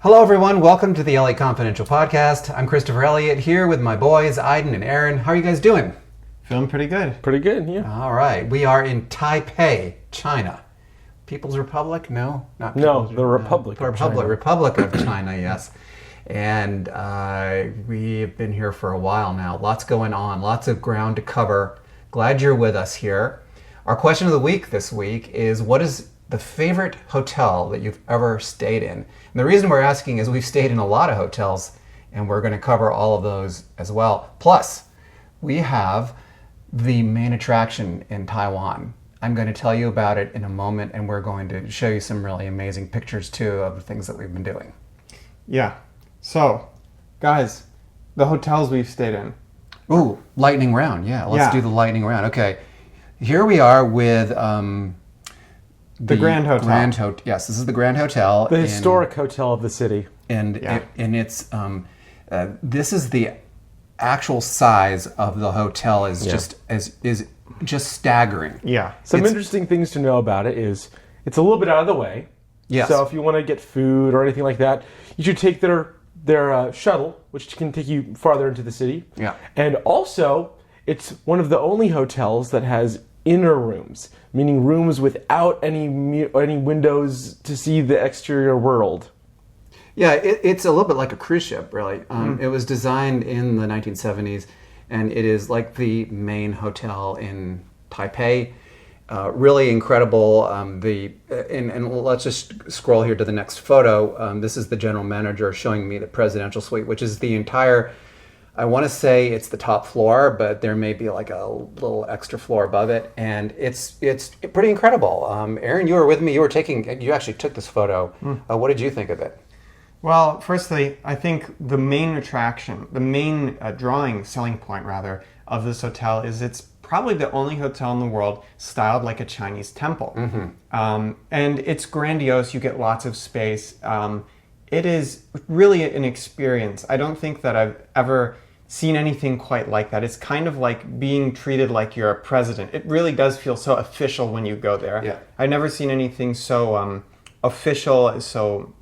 Hello, everyone. Welcome to the LA Confidential podcast. I'm Christopher Elliott here with my boys, Aiden and Aaron. How are you guys doing? Feeling pretty good. Pretty good, yeah. All right. We are in Taipei, China. People's Republic? No, not No, People's the Republic of China. Republic of China, yes. And we've been here for a while now. Lots going on, lots of ground to cover. Glad you're with us here. Our question of the week this week is, what is the favorite hotel that you've ever stayed in? And the reason we're asking is we've stayed in a lot of hotels, and we're going to cover all of those as well. Plus, we have the main attraction in Taiwan. I'm going to tell you about it in a moment, and we're going to show you some really amazing pictures too of the things that we've been doing. Yeah. So, guys, the hotels we've stayed in. Ooh, lightning round. Yeah, let's do the lightning round. Okay. Here we are with the Grand Hotel. Yes, this is the Grand Hotel. The historic hotel of the city. And it's this is the actual size of the hotel is just staggering. Yeah. Some interesting things to know about it is it's a little bit out of the way. Yes. So if you want to get food or anything like that, you should take their shuttle, which can take you farther into the city. Yeah. And also, it's one of the only hotels that has inner rooms, meaning rooms without any windows to see the exterior world. Yeah, it's a little bit like a cruise ship, really. It was designed in the 1970s, and it is like the main hotel in Taipei. Really incredible. And let's just scroll here to the next photo. This is the general manager showing me the presidential suite, which is the entire. I want to say it's the top floor, but there may be like a little extra floor above it, and it's pretty incredible. Aaron, you were with me. You actually took this photo. What did you think of it? Well, firstly, I think the main attraction, the main selling point rather, of this hotel is it's probably the only hotel in the world styled like a Chinese temple. And it's grandiose. You get lots of space. It is really an experience. I don't think that I've ever seen anything quite like that. It's kind of like being treated like you're a president. It really does feel so official when you go there. Yeah. I've never seen anything so official, so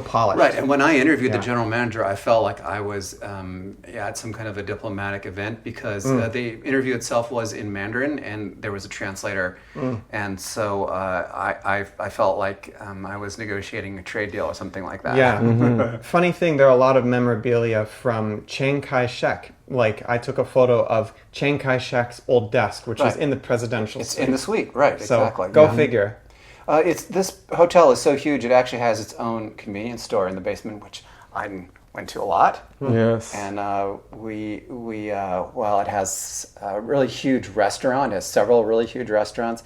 polished. Right, and when I interviewed the general manager, I felt like I was at some kind of a diplomatic event because the interview itself was in Mandarin and there was a translator, and so I felt like I was negotiating a trade deal or something like that. Yeah. Funny thing, there are a lot of memorabilia from Chiang Kai-shek. Like, I took a photo of Chiang Kai-shek's old desk, which is in the presidential suite. It's in the suite, right, exactly. So, go figure. This hotel is so huge, it actually has its own convenience store in the basement, which I went to a lot. Yes. And it has a really huge restaurant. It has several really huge restaurants.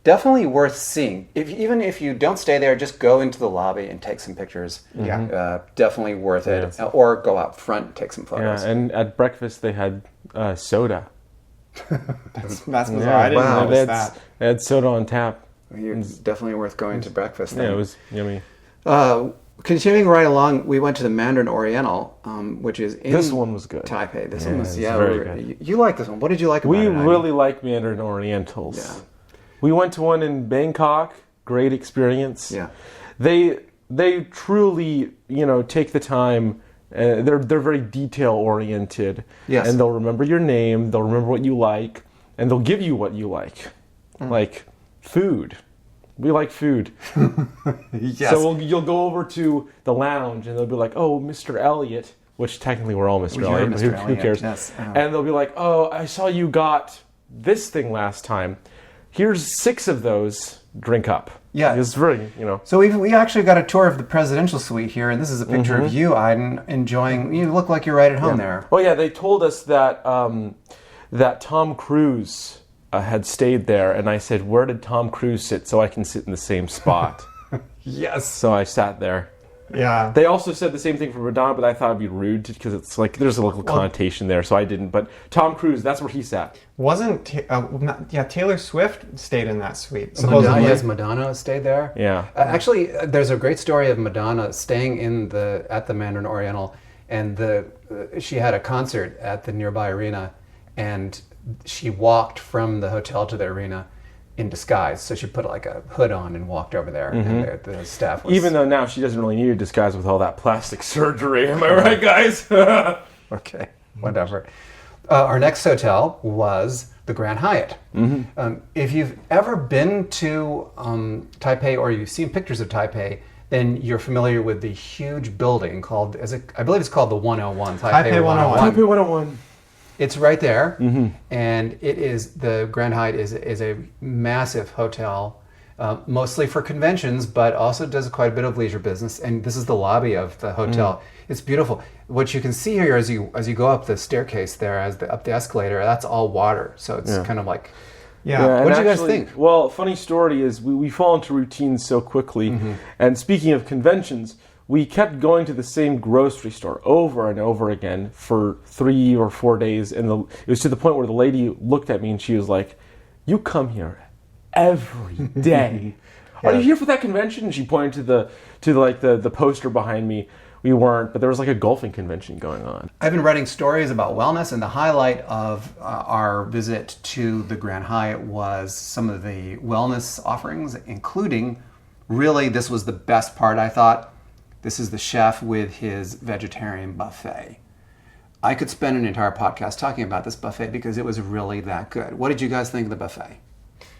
Definitely worth seeing. Even if you don't stay there, just go into the lobby and take some pictures. Yeah. Definitely worth it. Or go out front and take some photos. Yeah, and at breakfast they had soda. That's bizarre. I didn't notice that. They had soda on tap. It's definitely worth going to breakfast then. Yeah, it was yummy. Continuing right along, we went to the Mandarin Oriental, which is in This one was good. Taipei. This one was very good. You like this one. What did you like about it? We really like Mandarin Orientals. Yeah. We went to one in Bangkok. Great experience. Yeah. They truly, take the time. They're very detail oriented. Yes. And they'll remember your name. They'll remember what you like, and they'll give you what you like, like food. We like food. Yes. So you'll go over to the lounge, and they'll be like, "Oh, Mr. Elliott," which technically we're all Mr. Elliott. Mr. Who Elliott, cares? yes. And they'll be like, "Oh, I saw you got this thing last time. Here's 6 of those. Drink up." Yeah. It's very, So we actually got a tour of the presidential suite here, and this is a picture of you, Aiden, enjoying. You look like you're right at home there. Oh yeah, they told us that that Tom Cruise had stayed there, and I said, "Where did Tom Cruise sit so I can sit in the same spot?" Yes. So I sat there. Yeah. They also said the same thing for Madonna, but I thought it'd be rude because it's like there's a little connotation there, so I didn't. But Tom Cruise, that's where he sat. Taylor Swift stayed in that suite. Madonna stayed there. Yeah. Actually, there's a great story of Madonna staying at the Mandarin Oriental, and she had a concert at the nearby arena, and she walked from the hotel to the arena in disguise. So she put like a hood on and walked over there, and the staff was... Even though now she doesn't really need a disguise with all that plastic surgery. Am I right, guys? Okay, whatever. Our next hotel was the Grand Hyatt. If you've ever been to Taipei, or you've seen pictures of Taipei, then you're familiar with the huge building called, I believe it's called the 101, Taipei 101. Taipei 101. It's right there, and it is, the Grand Hyatt is a massive hotel, mostly for conventions, but also does quite a bit of leisure business. And this is the lobby of the hotel. It's beautiful. What you can see here as you go up the staircase there, up the escalator, that's all water. So it's kind of like... Yeah. What do you guys think? Well, funny story is we fall into routines so quickly. And speaking of conventions, we kept going to the same grocery store over and over again for 3 or 4 days. And it was to the point where the lady looked at me and she was like, "You come here every day. Are you here for that convention?" And she pointed to the poster behind me. We weren't, but there was like a golfing convention going on. I've been writing stories about wellness, and the highlight of our visit to the Grand Hyatt was some of the wellness offerings, including, really, this was the best part, I thought. This is the chef with his vegetarian buffet. I could spend an entire podcast talking about this buffet because it was really that good. What did you guys think of the buffet?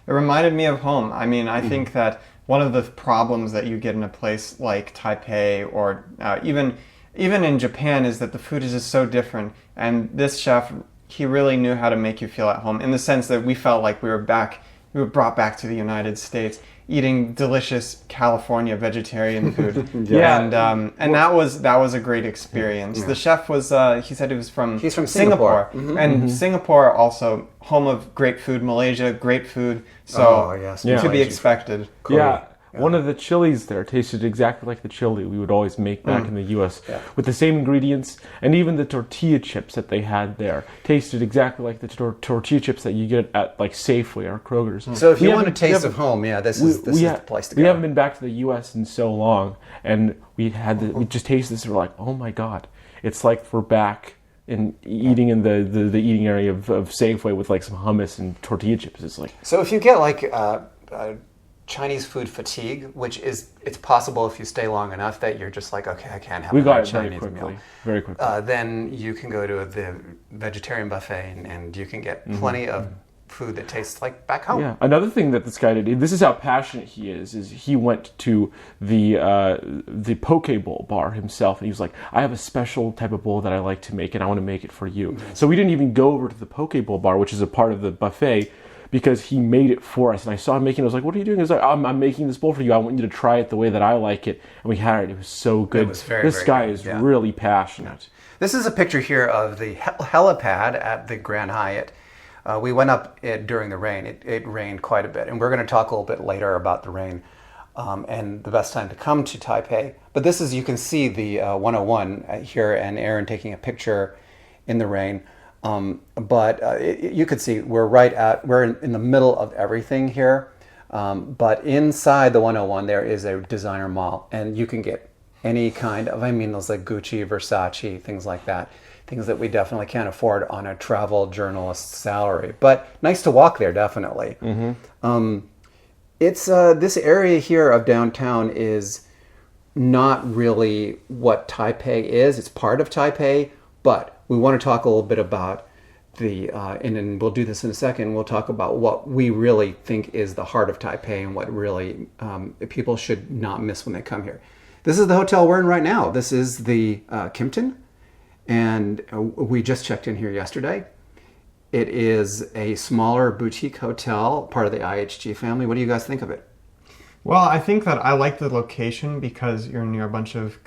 It reminded me of home. I mean, I think that one of the problems that you get in a place like Taipei, or even in Japan, is that the food is just so different. And this chef, he really knew how to make you feel at home, in the sense that we felt like we were brought back to the United States, eating delicious California vegetarian food. And that was a great experience. The chef was he said he's from Singapore. And Singapore also home of great food. Malaysia, great food. So to be expected. Yeah. One of the chilies there tasted exactly like the chili we would always make back in the U.S. with the same ingredients, and even the tortilla chips that they had there tasted exactly like the tortilla chips that you get at like Safeway or Kroger's. So if you want a taste of home, this is the place to go. We haven't been back to the U.S. in so long, and we just tasted this and we're like, oh my god, it's like we're back in eating in the eating area of Safeway with like some hummus and tortilla chips. It's like, so if you get like Chinese food fatigue, which it's possible if you stay long enough that you're just like, okay, I can't have a Chinese meal. Very quickly. Then you can go to the vegetarian buffet and you can get plenty of food that tastes like back home. Yeah. Another thing that this guy did, this is how passionate he is he went to the poke bowl bar himself, and he was like, I have a special type of bowl that I like to make, and I want to make it for you. So we didn't even go over to the poke bowl bar, which is a part of the buffet, because he made it for us. And I saw him making it. I was like, what are you doing? He was like, I'm making this bowl for you. I want you to try it the way that I like it. And we had it. It was so good. It was very, this very guy good. is really passionate. This is a picture here of the helipad at the Grand Hyatt. We went up during the rain. It rained quite a bit. And we're going to talk a little bit later about the rain and the best time to come to Taipei. But this is, you can see the 101 here, and Aaron taking a picture in the rain. You could see we're in the middle of everything here. But inside the 101, there is a designer mall, and you can get any kind of, those like Gucci, Versace, things like that. Things that we definitely can't afford on a travel journalist's salary. But nice to walk there, definitely. It's this area here of downtown is not really what Taipei is. It's part of Taipei, but we want to talk a little bit about and then we'll do this in a second. We'll talk about what we really think is the heart of Taipei and what really people should not miss when they come here. This is the hotel we're in right now. This is the Kimpton, and we just checked in here yesterday. It is a smaller boutique hotel, part of the IHG family. What do you guys think of it? Well, I think that I like the location because you're near a bunch of,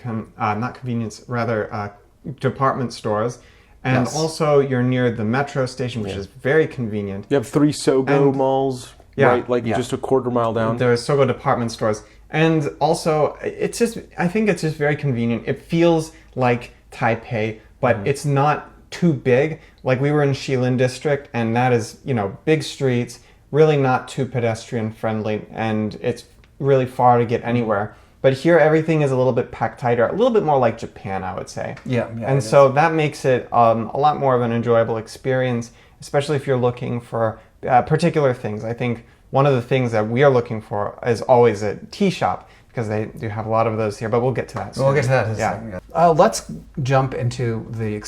department stores. And also you're near the metro station, which is very convenient. You have 3 Sogo malls, right? Just a quarter mile down. There are Sogo department stores. And also, I think it's just very convenient. It feels like Taipei, but it's not too big. Like, we were in Shilin District, and that is, big streets, really not too pedestrian friendly, and it's really far to get anywhere. But here, everything is a little bit packed tighter, a little bit more like Japan, I would say. And so that makes it a lot more of an enjoyable experience, especially if you're looking for particular things. I think one of the things that we are looking for is always a tea shop, because they do have a lot of those here, but we'll get to that soon. We'll get to that in a Yeah. second. Let's jump into the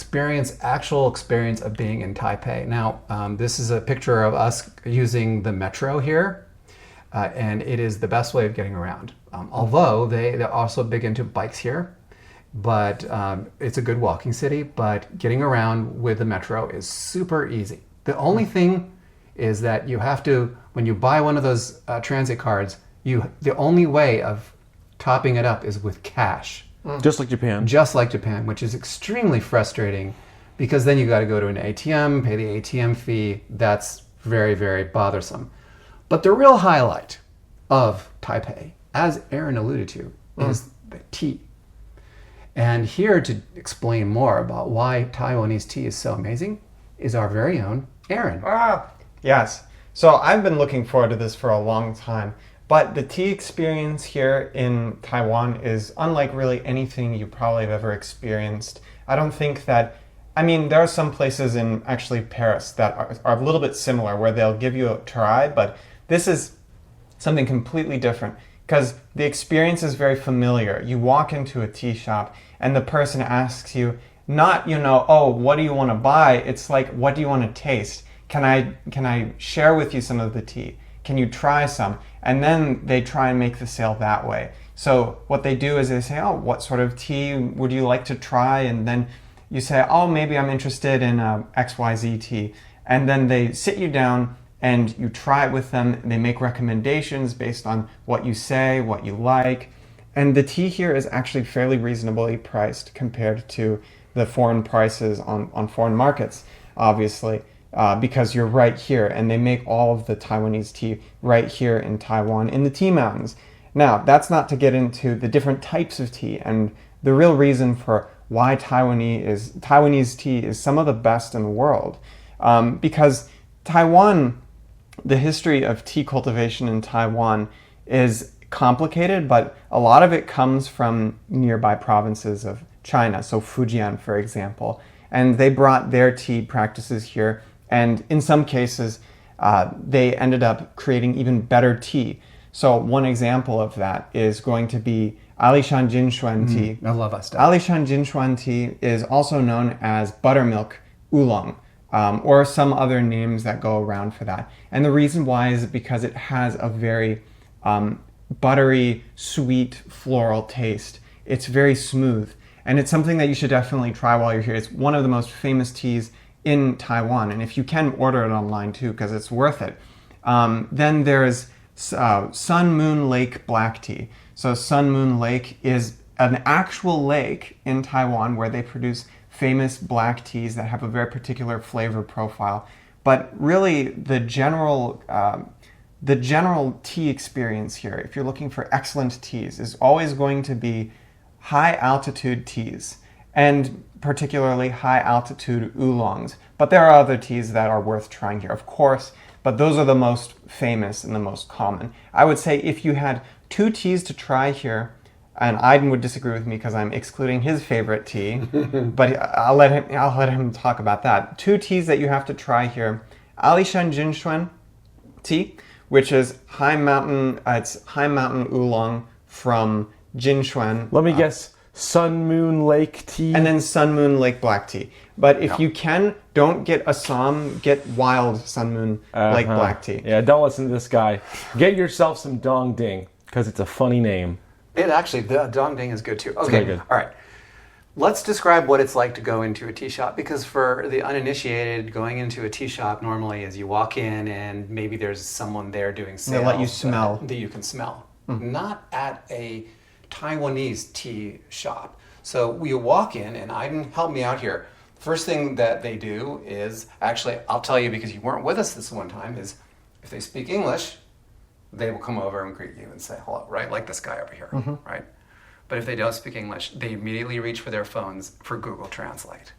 actual experience of being in Taipei. Now, this is a picture of us using the metro here, and it is the best way of getting around. Although they're also big into bikes here, but it's a good walking city, but getting around with the metro is super easy. The only thing is that you have to, when you buy one of those transit cards, the only way of topping it up is with cash. Just like Japan. Just like Japan, which is extremely frustrating because then you got to go to an ATM, pay the ATM fee. That's very, very bothersome. But the real highlight of Taipei, as Aaron alluded to, is the tea. And here to explain more about why Taiwanese tea is so amazing is our very own Aaron. Yes. So I've been looking forward to this for a long time. But the tea experience here in Taiwan is unlike really anything you probably have ever experienced. I don't think that, I mean, there are some places in actually Paris that are a little bit similar where they'll give you a try, but this is something completely different because the experience is very familiar. You walk into a tea shop and the person asks you, not, oh, what do you want to buy? It's like, what do you want to taste? Can I share with you some of the tea? Can you try some? And then they try and make the sale that way. So what they do is they say, oh, what sort of tea would you like to try? And then you say, oh, maybe I'm interested in XYZ tea. And then they sit you down and you try it with them. They make recommendations based on what you say, what you like. And the tea here is actually fairly reasonably priced compared to the foreign prices on foreign markets, obviously. Because you're right here, and they make all of the Taiwanese tea right here in Taiwan in the tea mountains. Now, that's not to get into the different types of tea and the real reason for why Taiwanese tea is some of the best in the world. Because Taiwan, the history of tea cultivation in Taiwan is complicated, but a lot of it comes from nearby provinces of China, so Fujian, for example. And they brought their tea practices here. And in some cases, they ended up creating even better tea. So one example of that is going to be Alishan Jinshuan tea. I love that stuff. Alishan Jinshuan tea is also known as buttermilk oolong, or some other names that go around for that. And the reason why is because it has a very buttery, sweet, floral taste. It's very smooth. And it's something that you should definitely try while you're here. It's one of the most famous teas in Taiwan, and if you can, order it online too, because it's worth it. Then there's Sun Moon Lake black tea. So Sun Moon Lake is an actual lake in Taiwan where they produce famous black teas that have a very particular flavor profile. But really, the general tea experience here, if you're looking for excellent teas, is always going to be high altitude teas, and particularly high altitude oolongs. But there are other teas that are worth trying here, of course, but those are the most famous and the most common. I would say if you had two teas to try here, and Aiden would disagree with me because I'm excluding his favorite tea, but I'll let him talk about that. Two teas that you have to try here: Alishan Jinshuan tea, which is high mountain oolong from Jinshuan. Let me guess. Sun Moon Lake tea. And then Sun Moon Lake black tea. But if you can, don't get Assam, get wild Sun Moon Lake black tea. Yeah, don't listen to this guy. Get yourself some Dong Ding, because it's a funny name. It actually, the Dong Ding is good too. Okay, very good. All right. Let's describe what it's like to go into a tea shop, because for the uninitiated, going into a tea shop normally is you walk in and maybe there's someone there doing sales. They let you smell. That you can smell. Not at a Taiwanese tea shop. So you walk in, and Aiden, help me out here. First thing that they do is, actually, I'll tell you because you weren't with us this one time, is if they speak English, they will come over and greet you and say hello, right? Like this guy over here, right? But if they don't speak English, they immediately reach for their phones for Google Translate.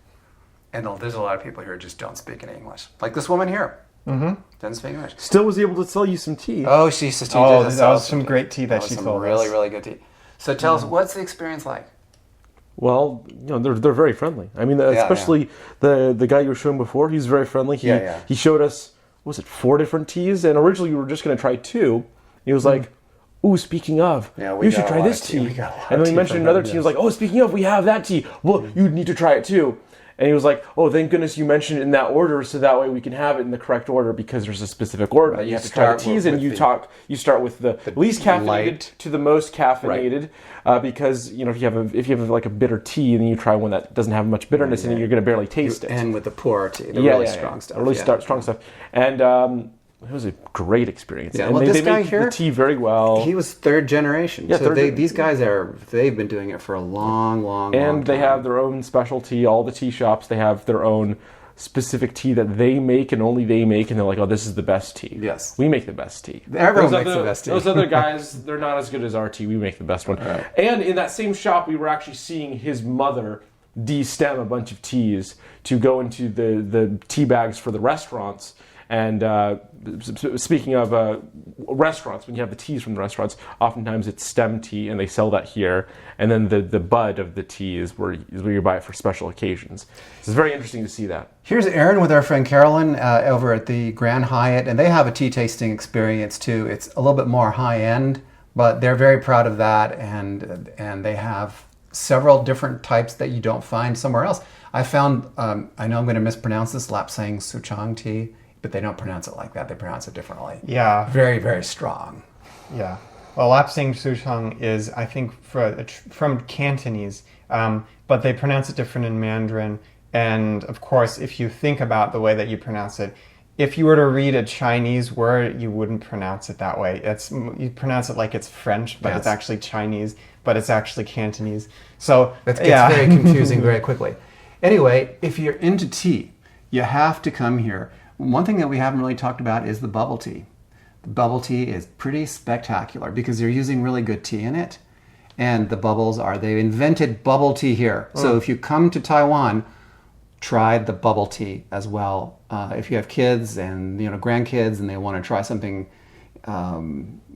And there's a lot of people here who just don't speak any English. Like this woman here. Doesn't speak English. Still was able to sell you some tea. Oh, she did. That was some great tea that she told us. Really, really good tea. So tell us, what's the experience like? Well, they're very friendly. I mean, especially the guy you were showing before. He's very friendly. He showed us was it 4 different teas? And originally we were just going to try 2. He was like, ooh, speaking of, Yeah, we you got should a try lot this of tea. We tea. got a lot And of then tea we mentioned from another him, tea. He yes. was like, oh, speaking of, we have that tea. Well, you need to try it too. And he was like, oh, thank goodness you mentioned it in that order, so that way we can have it in the correct order, because there's a specific order. Right, you you have to try the start teas, with and you the- you start with the least caffeinated light. to the most caffeinated, because if you have like a bitter tea, and then you try one that doesn't have much bitterness in it, you're going to barely taste it. And with the purer tea, the really strong stuff. Really yeah. strong stuff. And it was a great experience. Yeah, and well, they this guy make here, the tea very well. He was 3rd generation. Yeah, so third gen- these guys they've been doing it for a long And they time. have their own specialty. All the tea shops, they have their own specific tea that they make and only they make, and they're like, oh, this is the best tea. Yes. We make the best tea. Everyone makes the best tea. Those other guys, they're not as good as our tea. We make the best one. Right. And in that same shop, we were actually seeing his mother de-stem a bunch of teas to go into the tea bags for the restaurants. And speaking of restaurants, when you have the teas from the restaurants, oftentimes it's stem tea, and they sell that here. And then the bud of the tea is where you buy it for special occasions. So it's very interesting to see that. Here's Aaron with our friend Carolyn over at the Grand Hyatt, and they have a tea tasting experience too. It's a little bit more high end, but they're very proud of that, and they have several different types that you don't find somewhere else. I found, I know I'm going to mispronounce this, Lapsang Souchong tea, but they don't pronounce it like that. They pronounce it differently. Yeah. Very, very strong. Yeah. Well, Lapsang Souchong is, I think, from Cantonese, but they pronounce it different in Mandarin. And of course, if you think about the way that you pronounce it, if you were to read a Chinese word, you wouldn't pronounce it that way. You pronounce it like it's French, but Yes. it's actually Chinese, but it's actually Cantonese. So That gets very confusing very quickly. Anyway, if you're into tea, you have to come here. One thing that we haven't really talked about is the bubble tea. The bubble tea is pretty spectacular because they're using really good tea in it. And the bubbles they invented bubble tea here. So if you come to Taiwan, try the bubble tea as well. If you have kids and grandkids and they want to try something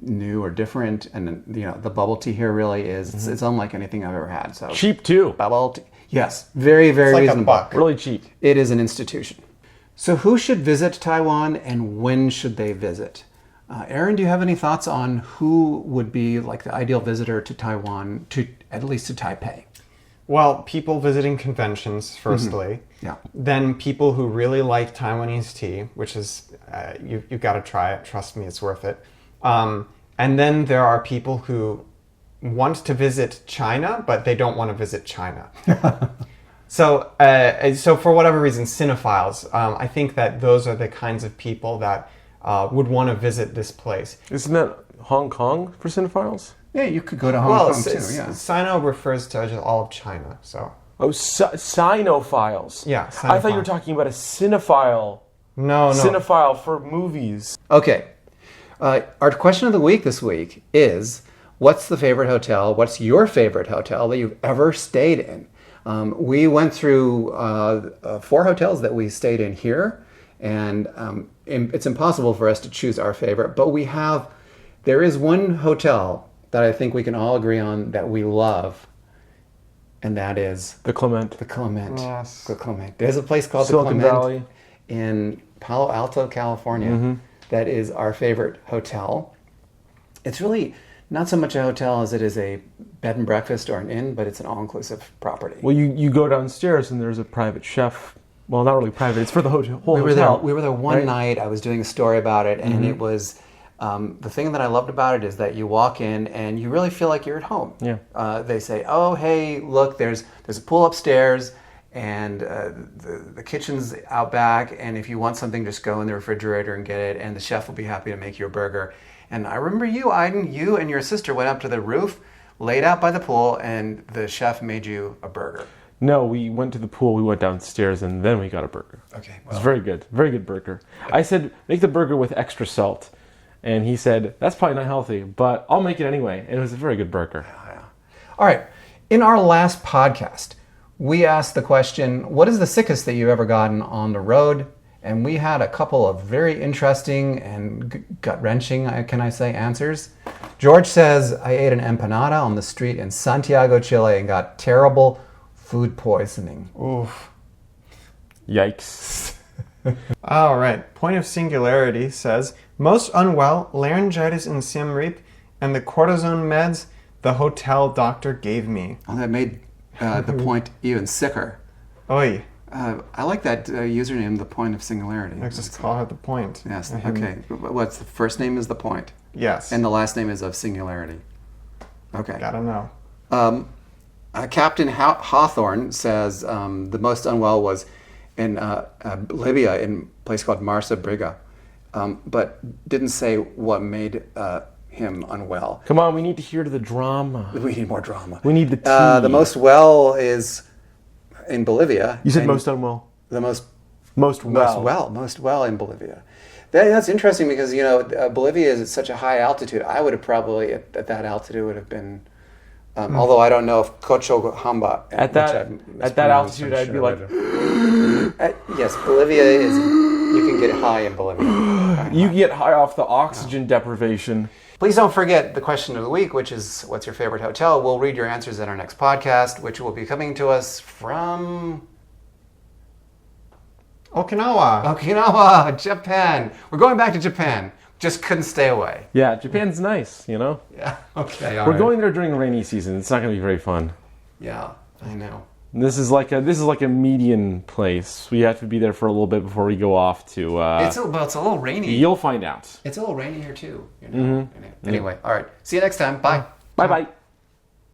new or different, and the bubble tea here really is it's unlike anything I've ever had. So Cheap too. bubble tea, yes, very very It's like reasonable. $1. Really cheap. It is an institution. So who should visit Taiwan and when should they visit? Aaron, do you have any thoughts on who would be like the ideal visitor to Taiwan, at least to Taipei? Well, people visiting conventions, firstly. Yeah. Then people who really like Taiwanese tea, which is, you've got to try it. Trust me, it's worth it. And then there are people who want to visit China, but they don't want to visit China. So for whatever reason, cinephiles, I think that those are the kinds of people that would want to visit this place. Isn't that Hong Kong for cinephiles? Yeah, you could go to Hong Kong too. Yeah. Sino refers to just all of China, so. Oh, sinophiles. Yeah, I thought you were cinephile. talking about a cinephile. No. Cinephile for movies. Okay. Our question of the week this week is, what's the favorite hotel? What's your favorite hotel that you've ever stayed in? We went through 4 hotels that we stayed in here, and it's impossible for us to choose our favorite, but there is one hotel that I think we can all agree on that we love, and that is The Clement. the Clement. Yes. The Clement. There's a place called Silicon the Clement Valley. in Palo Alto, California. That is our favorite hotel. It's really not so much a hotel as it is a bed and breakfast or an inn, but it's an all-inclusive property. Well, you go downstairs and there's a private chef. Well, not really private. It's for the whole we were there. hotel. We were there one right? night. I was doing a story about it, and it was the thing that I loved about it is that you walk in and you really feel like you're at home. Yeah. They say, "Oh, hey, look, there's a pool upstairs, and the kitchen's out back. And if you want something, just go in the refrigerator and get it, and the chef will be happy to make you a burger." And I remember you, Aiden, you and your sister went up to the roof, laid out by the pool, and the chef made you a burger. No, we went to the pool, we went downstairs, and then we got a burger. Okay, It was very good. Very good burger. I said, make the burger with extra salt. And he said, that's probably not healthy, but I'll make it anyway. And it was a very good burger. All right. In our last podcast, we asked the question, what is the sickest that you've ever gotten on the road? And we had a couple of very interesting and gut-wrenching, can I say, answers. George says, I ate an empanada on the street in Santiago, Chile, and got terrible food poisoning. Oof. Yikes. All right. Point of singularity says, most unwell, laryngitis and Siem Reap, and the cortisone meds the hotel doctor gave me. Oh, that made the point even sicker. Oi. I like that username, the point of singularity. Let's just call her the point. Yes. Okay. What's the first name is the point, Yes. and the last name is of singularity. Okay. Gotta know. Captain Hawthorne says the most unwell was in Libya, in a place called Marsa Briga, but didn't say what made him unwell. Come on, we need to hear the drama. We need more drama. We need the tea. The most well is in Bolivia. You said and most unwell. The most Most well. most well in Bolivia. That's interesting because Bolivia is at such a high altitude. I would have probably at that altitude would have been. Although I don't know if Cochabamba At that altitude, I'd be like, yes, Bolivia is. You can get high in Bolivia. you get high off the oxygen deprivation. Please don't forget the question of the week, which is, what's your favorite hotel? We'll read your answers in our next podcast, which will be coming to us from Okinawa. Japan. We're going back to Japan. Just couldn't stay away. Yeah, Japan's nice, you know? Yeah. Okay. We're going there during rainy season. It's not going to be very fun. Yeah, I know. This is like a median place. We have to be there for a little bit before we go off to. It's a little rainy. You'll find out. It's a little rainy here too. Anyway, all right. See you next time. Bye. Bye bye.